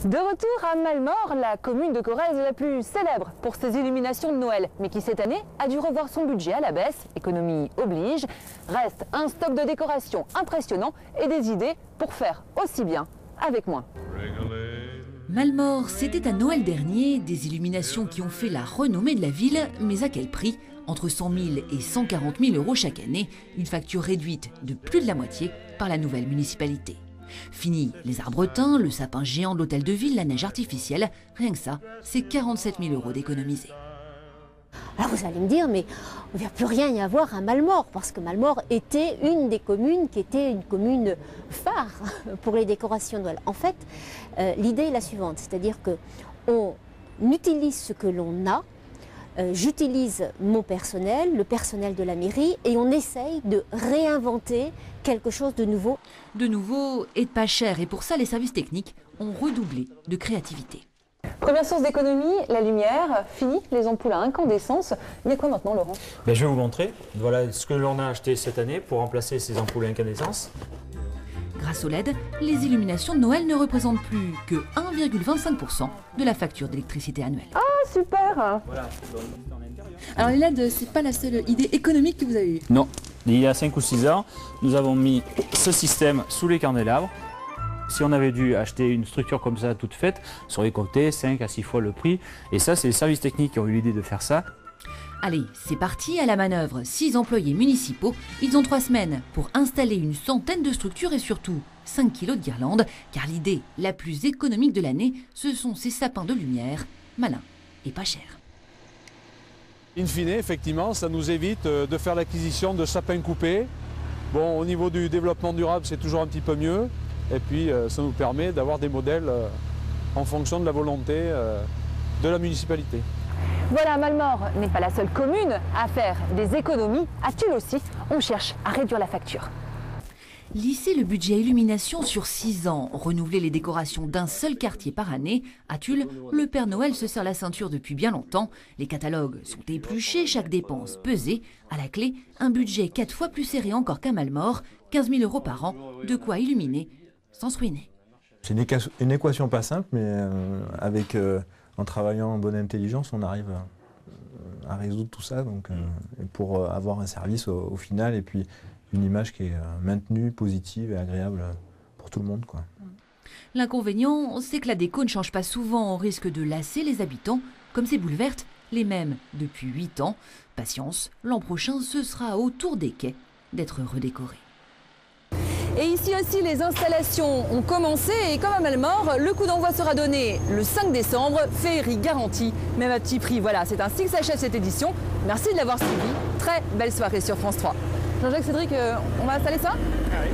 De retour à Malmort, la commune de Corrèze la plus célèbre pour ses illuminations de Noël, mais qui cette année a dû revoir son budget à la baisse, économie oblige. Reste un stock de décorations impressionnant et des idées pour faire aussi bien avec moins. Malmort, c'était à Noël dernier, des illuminations qui ont fait la renommée de la ville, mais à quel prix? Entre 100 000 et 140 000 euros chaque année, une facture réduite de plus de la moitié par la nouvelle municipalité. Fini les arbretins, le sapin géant de l'hôtel de ville, la neige artificielle, rien que ça, c'est 47 000 euros d'économiser. Alors vous allez me dire, mais il ne va plus rien y avoir à Malmort, parce que Malmort était une des communes qui était une commune phare pour les décorations de Noël. En fait, l'idée est la suivante, c'est-à-dire qu'on utilise ce que l'on a, j'utilise mon personnel, le personnel de la mairie, et on essaye de réinventer quelque chose de nouveau. De nouveau et de pas cher, et pour ça les services techniques ont redoublé de créativité. Première source d'économie, la lumière. Fini les ampoules à incandescence. Il y a quoi maintenant, Laurent? Je vais vous montrer. Voilà ce que l'on a acheté cette année pour remplacer ces ampoules à incandescence. Grâce au LED, les illuminations de Noël ne représentent plus que 1,25% de la facture d'électricité annuelle. Ah, super! Voilà. Alors les LED, c'est pas la seule idée économique que vous avez eue. Non, il y a 5 ou 6 ans, nous avons mis ce système sous les candélabres. Si on avait dû acheter une structure comme ça toute faite, ça aurait coûté 5 à 6 fois le prix. Et ça, c'est les services techniques qui ont eu l'idée de faire ça. Allez, c'est parti à la manœuvre. 6 employés municipaux, ils ont 3 semaines pour installer une centaine de structures et surtout 5 kilos de guirlandes, car l'idée la plus économique de l'année, ce sont ces sapins de lumière, malins et pas chers. In fine, effectivement, ça nous évite de faire l'acquisition de sapins coupés. Bon, au niveau du développement durable, c'est toujours un petit peu mieux. Et puis, ça nous permet d'avoir des modèles en fonction de la volonté de la municipalité. Voilà, Malmort n'est pas la seule commune à faire des économies. À Tulle aussi, on cherche à réduire la facture. Lisser le budget illumination sur 6 ans, renouveler les décorations d'un seul quartier par année, à Tulle, le Père Noël se serre la ceinture depuis bien longtemps. Les catalogues sont épluchés, chaque dépense pesée. À la clé, un budget 4 fois plus serré encore qu'à Malmort, 15 000 euros par an, de quoi illuminer sans se ruiner. C'est une équation pas simple, mais en travaillant en bonne intelligence, on arrive à résoudre tout ça pour avoir un service au final et puis une image qui est maintenue, positive et agréable pour tout le monde, quoi. L'inconvénient, c'est que la déco ne change pas souvent, on risque de lasser les habitants, comme ces boules vertes, les mêmes depuis 8 ans. Patience, l'an prochain, ce sera au tour des quais d'être redécorés. Et ici aussi, les installations ont commencé et comme à Malmort, le coup d'envoi sera donné le 5 décembre, féerie garantie, même à petit prix. Voilà, c'est ainsi que s'achève cette édition. Merci de l'avoir suivi. Très belle soirée sur France 3. Jean-Jacques, Cédric, on va installer ça? Ah oui.